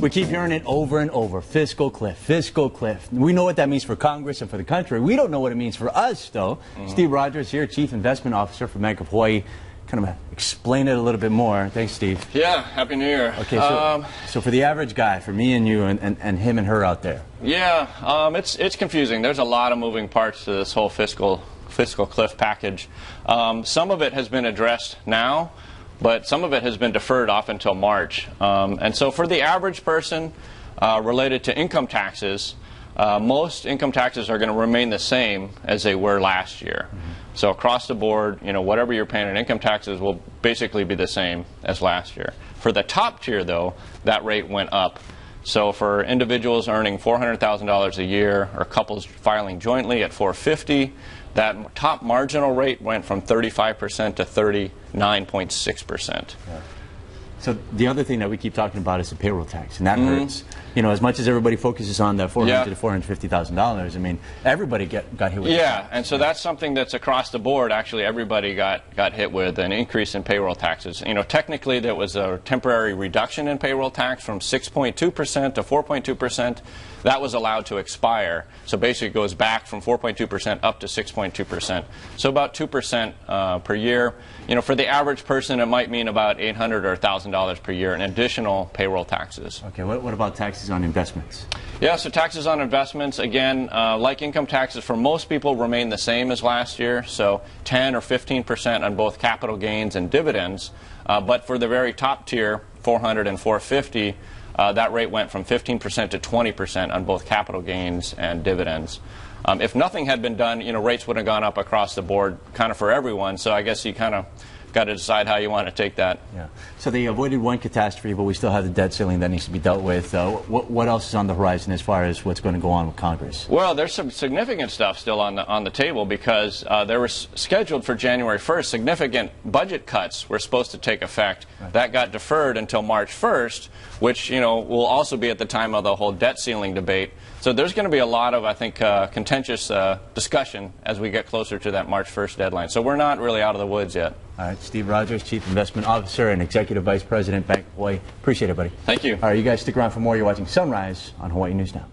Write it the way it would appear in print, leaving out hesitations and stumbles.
We keep hearing it over and over. Fiscal cliff, fiscal cliff. We know what that means for Congress and for the country. We don't know what it means for us, though. Steve Rodgers here, Chief Investment Officer for Bank of Hawaii. Kind of explain it a little bit more. Thanks, Steve. Yeah, Happy New Year. Okay, so for the average guy, for me and you and him and her out there. Yeah, it's confusing. There's a lot of moving parts to this whole fiscal cliff package. Some of it has been addressed now, but some of it has been deferred off until March. And so for the average person related to income taxes, most income taxes are going to remain the same as they were last year. So across the board, whatever you're paying in income taxes will basically be the same as last year. For the top tier, though, that rate went up. So for individuals earning $400,000 a year or couples filing jointly at $450,000, that top marginal rate went from 35% to 39.6%. Yeah. So the other thing that we keep talking about is the payroll tax, and that hurts. As much as everybody focuses on the $400,000 to $450,000, I mean, everybody got hit with it. Yeah, and so that's something that's across the board. Actually, everybody got hit with an increase in payroll taxes. Technically, there was a temporary reduction in payroll tax from 6.2% to 4.2%. That was allowed to expire. So basically, it goes back from 4.2% up to 6.2%. So about 2% per year. For the average person, it might mean about $800 or $1,000 per year in additional payroll taxes. Okay, what about taxes on investments? Yeah, so taxes on investments, again, like income taxes, for most people remain the same as last year. So 10 or 15% on both capital gains and dividends. But for the very top tier, 400 and 450, that rate went from 15% to 20% on both capital gains and dividends. If nothing had been done, rates would have gone up across the board kind of for everyone. So I guess you kind of got to decide how you want to take that. Yeah. So they avoided one catastrophe, but we still have the debt ceiling that needs to be dealt with. What else is on the horizon as far as what's going to go on with Congress? Well, there's some significant stuff still on the table because there was scheduled for January 1st. Significant budget cuts were supposed to take effect. Right. That got deferred until March 1st, which will also be at the time of the whole debt ceiling debate. So there's going to be a lot of, I think, contentious discussion as we get closer to that March 1st deadline. So we're not really out of the woods yet. All right, Steve Rodgers, Chief Investment Officer and Executive Vice President, Bank of Hawaii. Appreciate it, buddy. Thank you. All right, you guys stick around for more. You're watching Sunrise on Hawaii News Now.